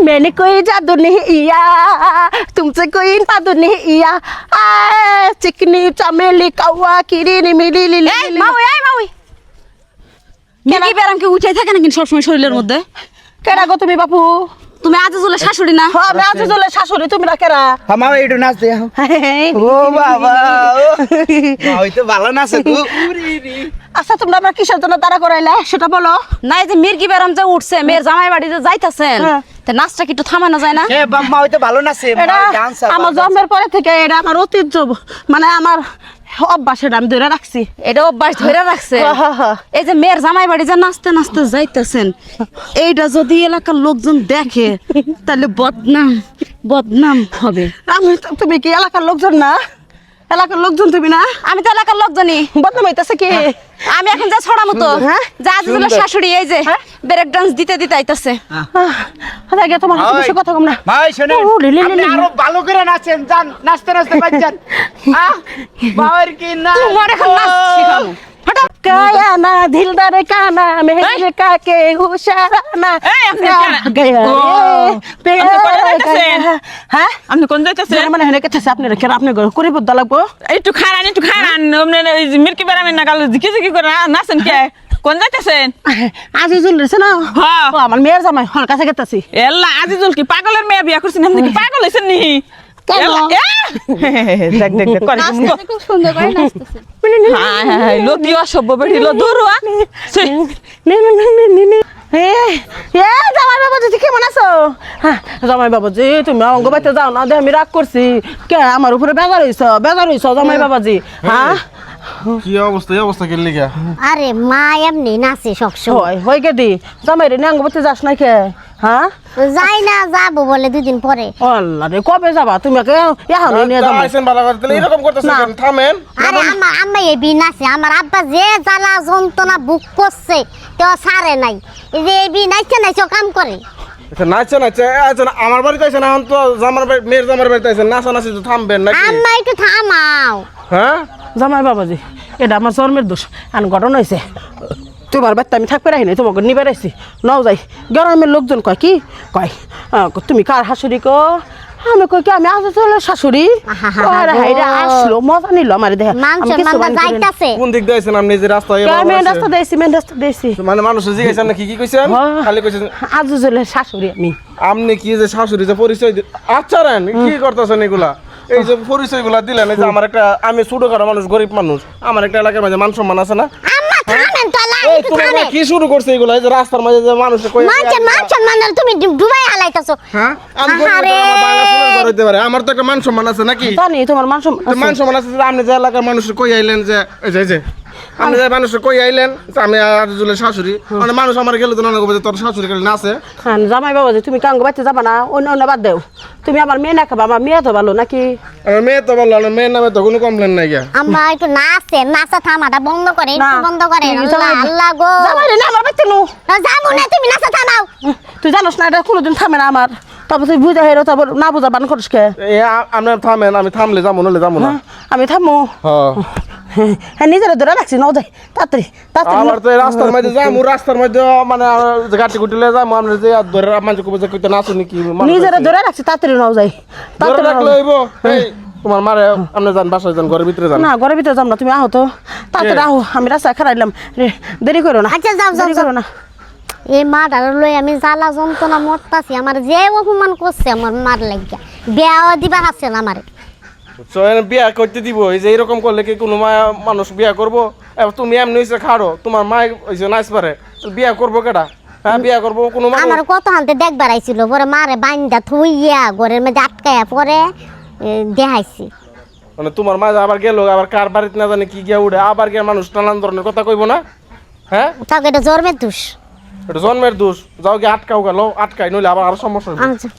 मैंने कोई जादू नहीं किया तुमसे कोई जादू नहीं किया चिकनी चमेली कौवा किरिनी मिली लिली মাউই মির্কি বেরাম কি উঠাই থাকে নাকি সবসময় শরীরের মধ্যে? কেডা গো তুমি বাপু? তুমি আজিজুলের শাশুড়ি না? হ্যাঁ আমি আজিজুলের শাশুড়ি, তুমি না কেডা? আমার একটু নাচ দে। ও বাবা ওই তো ভালো নাচে তো। আচ্ছা তোমরা আমরা কিসের জন্য দাঁড়া করাইলা সেটা বলো। না এই যে মির্কি বেরাম যে উঠছে মেয়ের জামাই বাড়িতে যাইতাছেন তে নাচটা কি একটু থামানো যায় না? এ বাম্মা ওই তো ভালো নাচে, এটা আমার জন্মের পরে থেকে এটা আমার ঐতিহ্য, মানে আমার অভ্যাস, এটা আমি ধরে রাখছি। এটা অভ্যাস ধরে রাখছে। এই যে মেয়ের জামাই বাড়ি যে নাচতে নাচতে যাইতেছেন, এইটা যদি এলাকার লোকজন দেখে তাহলে বদনাম হবে। তুমি কি এলাকার লোকজন না? এলাকার লোকজন তুমি না? আমি তো এলাকার লোকজনই। বদনাম হইতাছে কি? আমি এখন যা ছড়ামো তো যা আজিজুলের শাশুড়ি এই যে ব্রেক ডান্স দিতে দিতে আইতাছে। আগে তোমার সাথে কথা কম না ভাই শুনেন, আপনি আরো ভালো করে নাচেন, যান নাচতে নাচতে বাজছেন। বাবার কি না তোমার এখন নাচ শিখামু। কায়া না দিলদার কানা মেহের কাকে হুশারানা গয়া হ্যাঁ আপনি কোন যাইতেছেন? মানে হেনে কেছে আপনি রেখে আপনি করে বদলা লাগবো। একটু খারান মির্কি বেরামের না গাল জিকি করে নাচেন কে? কোন যাইতেছেন? আজিজুল রেছে না? হ্যাঁ আমার মেয়ের জামাই হল কাছে গেতাছি। এল্লা আজিজুল কি পাগলের মেয়ে বিয়া করছেন? আপনি কি পাগল হইছেন নি? দেখ করে খুব সুন্দর করে নাচতেছে। লতি অসভ্য বেড়িল দৌড়া। জামাই বাবাজি কেমন আছো? হ্যাঁ জামাই বাবাজি তুমি অঙ্গ বাইতে যাও না, আমি রাগ করছি। কে আমার উপরে বেজার হইছ জামাই বাবাজি? হ্যাঁ কি অবস্থা? এই অবস্থা কেন লিখা? আরে মা এমনি নাচে সবসময়। হই গে দি জামাই রে অঙ্গ বাইতে যাস নাই কে? হ্যাঁ যাই না, যাবো বলে 2 দিন পরে। আল্লাহ রে কবে যাবা তুমি? এখন নিয়ে যাবো। আইছেন ভালো করে, তাহলে এরকম করতেছেন কেন? থামেন। আরে আমার আম্মা এবি নাচে, আমার আব্বা যে জ্বালা যন্ত্রণা বুক করছে তো সারে নাই, এই যে এবি নাচে কাম করে। আচ্ছা নাচছে আমার বাড়িতে আইছেন, এখন তো মেয়ের জামার বাড়িতে আইছেন, নাচি তো থামবেন নাকি? আম্মা একটু থামাও। হ্যাঁ জামাই বাবাজি এটা আমার জন্মের দোষ। আর ঘটনা হয়েছে তোমার বাড়িতে আমি থাকতে রাখি নাই, তোমাকে নিবে রাখছি। নাও যাই গ্রামের লোকজন কয় কি কয় তুমি কার শাশুড়ি কো? আমি কই কি আমি আজিজুলের শাশুড়ি। আসলো মজা নিল আমার দেখে। যাইতাছে কোন দিক দিয়ে আইছেন আপনি? যে রাস্তায় মেন রাস্তা দিয়েছি মানে মানুষ জিজ্ঞাসা না কি কইছেন? খালি কইছেন আজিজুলের শাশুড়ি আমি। আপনি কি যে শাশুড়ি যে পরিচয় আচ্ছা রেন কি করতেছেন এগুলা? এই যে পরিচয় গুলা দিলেন, এই যে আমার একটা, আমি ছোটখাটো মানুষ, গরিব মানুষ, আমার একটা এলাকার মাঝে মান সম্মান আছে না? আম্মা থামেন তো লা, এই একটু তুমি থামেন। কি শুরু করছে এগুলা? এই যে রাস্তার মাঝে যে মানুষ কই মান তুমি ডুবাই হালাইতাছো। হ্যাঁ আমি আরে হইতে পারে, আমার তো একটা মান সম্মান আছে নাকি? জানি তোমার মান সম্মান মান সম্মান আছে। আপনি যে এলাকার মানুষ কই আইলেন যে এই যে আপনি যে মানুষ কই আইলেন যে আমি আজিজুলের শাশুড়ি, মানে মানুষ আমার গেলে তো না যে তোর শাশুড়ি গেলে নাচে। হ্যাঁ জামাই বাবাজি তুমি কাঙ্গ বাইতে যাবা না? অন্য বাদ দেও, তুমি আমার মেয়ে না খাবা? আমার মেয়ে তো ভালো নাকি? আমার মেয়ে তো বললো না, মেয়ের নামে তো কোনো কমপ্লেন নাই গা। আম্মা একটু নাচা থামাটা বন্ধ করে, একটু বন্ধ করে। আল্লাহ গো জামাই রে না আমার বাইতে নো যাবো না, তুমি নাচা থামাও। তুই জানোস না এটা কোনোদিন থামে না আমার। তারপর তুই বুঝা হেরো, তারপর না বুঝা বান করিস কে? আপনি থামেন, আমি থামলে যাবো নলে যাবো না। আমি থামো। হ্যাঁ হ্যাঁ নিজেরা ধরে রাখছি নাও যাই তাড়াতাড়ি আমার তো রাস্তার মধ্যে যাবো, রাস্তার মধ্যে মানে গাড়ি গুটিলে যাবো, আমরা যে ধরে মানুষ কইতে নাচো নাকি? নিজেরা ধরে রাখছি তাড়াতাড়ি নাও যাই। ধরে রাখলে হইব। তোমার মারে আপনি যান, বাসায় যান, ঘরের ভিতরে যান। না ঘরের ভিতরে যাম না, তুমি আহো তো তাড়াতাড়ি আহো। আমি রাস্তায় খারাইলাম রে, দেরি করো না। আচ্ছা যাও দেরি করো না। এই মাটার লই আমি জ্বালা যন্ত্রণা মরতাছি। আমার যে অপমান করছে আমার মার লাগিয়া, বিয়া দিবা হাসছেন আমারে। বিয়া করতে দিব? এই যে এরকম করলে কি কোনো মানুষ বিয়া করবো? তুমি এমনি হয়েছে খাড়ো, তোমার মা হয়েছে নাচ পারে, বিয়া করবো কেটা? হ্যাঁ বিয়া করবো কোনো মানুষ? আমার কত হানতে দেখবার আইছিল, পরে মারে বাইন্দা থইয়া ঘরের মধ্যে আটকায়া পরে দেখাইছি। মানে তোমার মা আবার গেল, আবার কার বাড়িতে না জানে কি গিয়া উঠে, আবার গিয়ে মানুষ নানান ধরনের কথা কইব না? হ্যাঁ তাকে এটা জন্মের দোষ, এটা জন্মের দোষ। যাও গিয়ে আটকাও গেল, আটকাই নইলে আবার আরো সমস্যা হবে। আচ্ছা